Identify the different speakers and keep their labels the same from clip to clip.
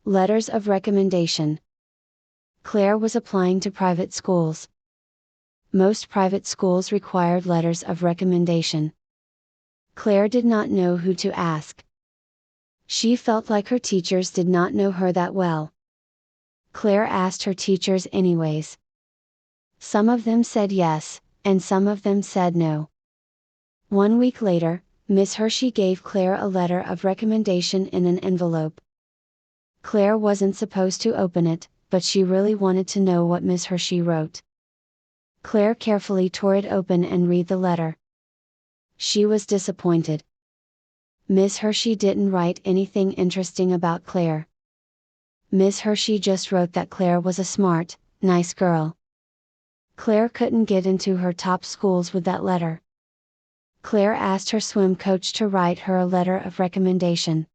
Speaker 1: Letters of recommendation. Claire was applying to private schools. Most private schools required letters of recommendation. Claire did not know who to ask. She felt like her teachers did not know her that well. Claire asked her teachers anyways. Some of them said yes, and some of them said no. 1 week later, Miss Hershey gave Claire a letter of recommendation in an envelope. Claire wasn't supposed to open it, but she really wanted to know what Miss Hershey wrote. Claire carefully tore it open and read the letter. She was disappointed. Miss Hershey didn't write anything interesting about Claire. Miss Hershey just wrote that Claire was a smart, nice girl. Claire couldn't get into her top schools with that letter. Claire asked her swim coach to write her a letter of recommendation.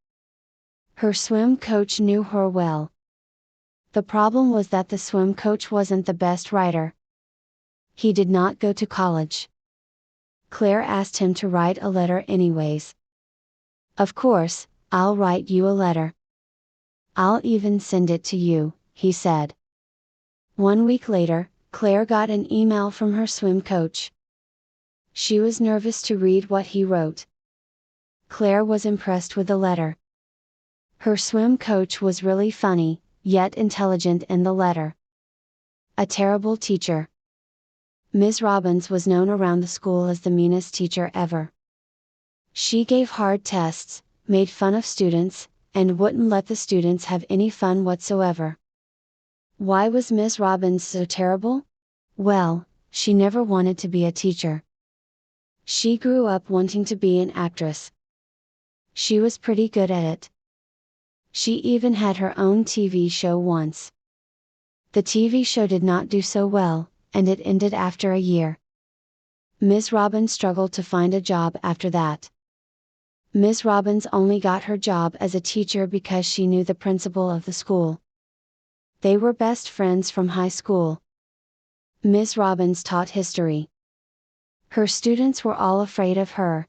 Speaker 1: Her swim coach knew her well. The problem was that the swim coach wasn't the best writer. He did not go to college. Claire asked him to write a letter anyways. "Of course, I'll write you a letter. I'll even send it to you," he said. 1 week later, Claire got an email from her swim coach. She was nervous to read what he wrote. Claire was impressed with the letter. Her swim coach was really funny, yet intelligent in the letter. A terrible teacher. Ms. Robbins was known around the school as the meanest teacher ever. She gave hard tests, made fun of students, and wouldn't let the students have any fun whatsoever. Why was Ms. Robbins so terrible? Well, she never wanted to be a teacher. She grew up wanting to be an actress. She was pretty good at it. She even had her own TV show once. The TV show did not do so well, and it ended after a year. Ms. Robbins struggled to find a job after that. Ms. Robbins only got her job as a teacher because she knew the principal of the school. They were best friends from high school. Ms. Robbins taught history. Her students were all afraid of her.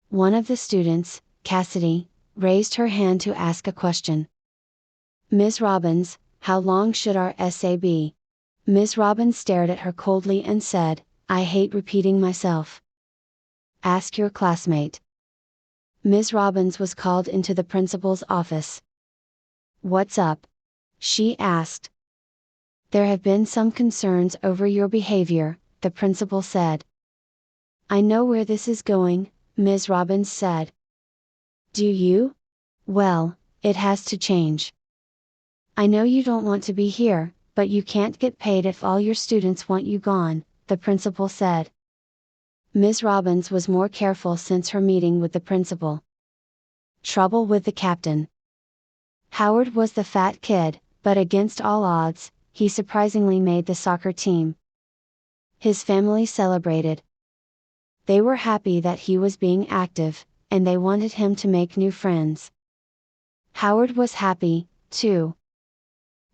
Speaker 1: One of the students, Cassidy, raised her hand to ask a question. "Ms. Robbins, how long should our essay be?" Ms. Robbins stared at her coldly and said, "I hate repeating myself. Ask your classmate." Ms. Robbins was called into the principal's office. "What's up?" she asked. "There have been some concerns over your behavior," the principal said. "I know where this is going," Ms. Robbins said. "Do you? Well, it has to change. I know you don't want to be here, but you can't get paid if all your students want you gone," the principal said. Ms. Robbins was more careful since her meeting with the principal. Trouble with the captain. Howard was the fat kid, but against all odds, he surprisingly made the soccer team. His family celebrated. They were happy that he was being active, and they wanted him to make new friends. Howard was happy, too.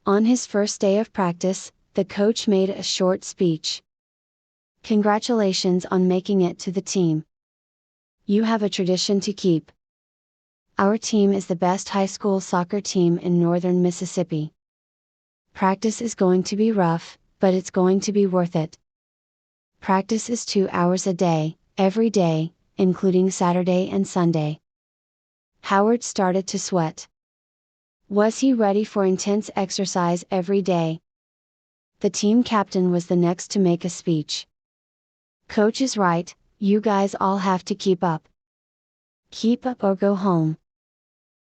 Speaker 1: On his first day of practice, the coach made a short speech. "Congratulations on making it to the team. You have a tradition to keep. Our team is the best high school soccer team in northern Mississippi. Practice is going to be rough, but it's going to be worth it. Practice is 2 hours a day, every day, including Saturday and Sunday." Howard started to sweat. Was he ready for intense exercise every day? The team captain was the next to make a speech. "Coach is right, you guys all have to keep up. Keep up or go home."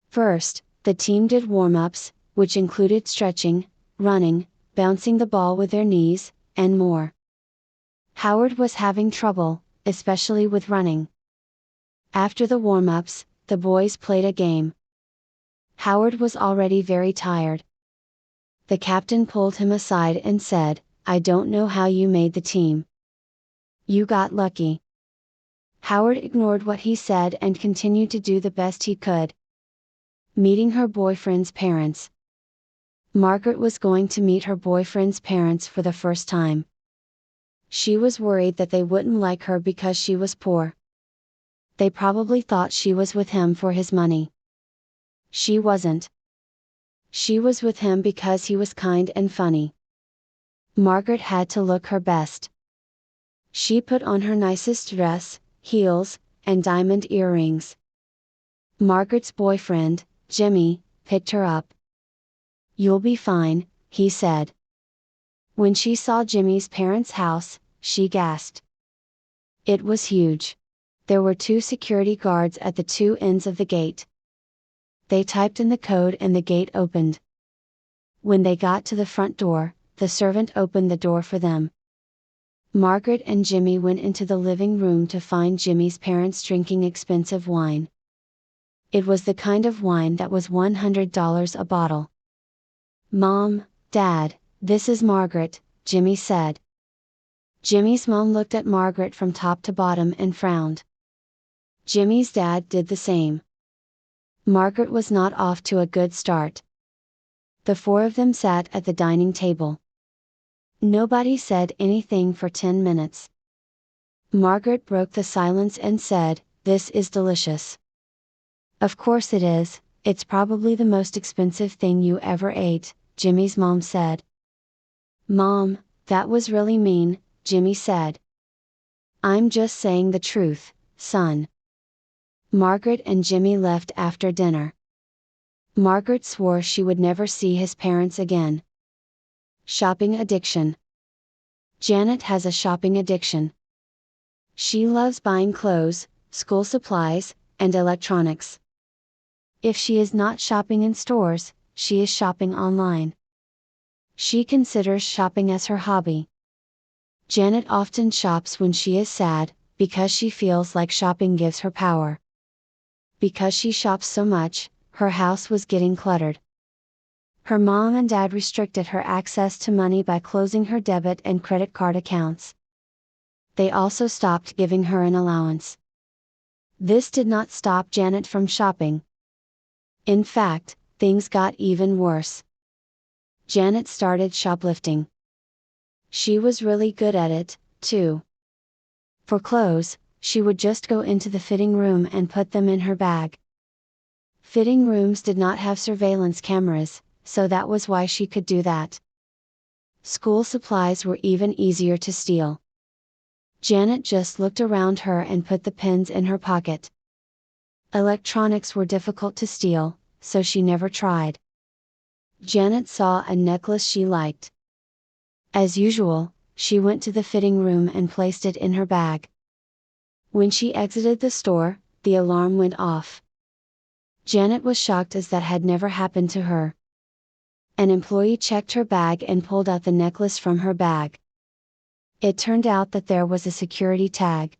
Speaker 1: First, the team did warm-ups, which included stretching, running, bouncing the ball with their knees, and more. Howard was having trouble, especially with running. After the warm-ups, the boys played a game. Howard was already very tired. The captain pulled him aside and said, "I don't know how you made the team. You got lucky." Howard ignored what he said and continued to do the best he could. Meeting her boyfriend's parents. Margaret was going to meet her boyfriend's parents for the first time. She was worried that they wouldn't like her because she was poor. They probably thought she was with him for his money. She wasn't. She was with him because he was kind and funny. Margaret had to look her best. She put on her nicest dress, heels, and diamond earrings. Margaret's boyfriend, Jimmy, picked her up. "You'll be fine," he said. When she saw Jimmy's parents' house, she gasped. It was huge. There were 2 security guards at the 2 ends of the gate. They typed in the code and the gate opened. When they got to the front door, the servant opened the door for them. Margaret and Jimmy went into the living room to find Jimmy's parents drinking expensive wine. It was the kind of wine that was $100 a bottle. "Mom, Dad, this is Margaret," Jimmy said. Jimmy's mom looked at Margaret from top to bottom and frowned. Jimmy's dad did the same. Margaret was not off to a good start. The 4 of them sat at the dining table. Nobody said anything for 10 minutes. Margaret broke the silence and said, "This is delicious." "Of course it is, it's probably the most expensive thing you ever ate," Jimmy's mom said. "Mom, that was really mean," Jimmy said. "I'm just saying the truth, son." Margaret and Jimmy left after dinner. Margaret swore she would never see his parents again. Shopping addiction. Janet has a shopping addiction. She loves buying clothes, school supplies, and electronics. If she is not shopping in stores, she is shopping online. She considers shopping as her hobby. Janet often shops when she is sad, because she feels like shopping gives her power. Because she shops so much, her house was getting cluttered. Her mom and dad restricted her access to money by closing her debit and credit card accounts. They also stopped giving her an allowance. This did not stop Janet from shopping. In fact, things got even worse. Janet started shoplifting. She was really good at it, too. For clothes, she would just go into the fitting room and put them in her bag. Fitting rooms did not have surveillance cameras, so that was why she could do that. School supplies were even easier to steal. Janet just looked around her and put the pins in her pocket. Electronics were difficult to steal, so she never tried. Janet saw a necklace she liked. As usual, she went to the fitting room and placed it in her bag. When she exited the store, the alarm went off. Janet was shocked as that had never happened to her. An employee checked her bag and pulled out the necklace from her bag. It turned out that there was a security tag.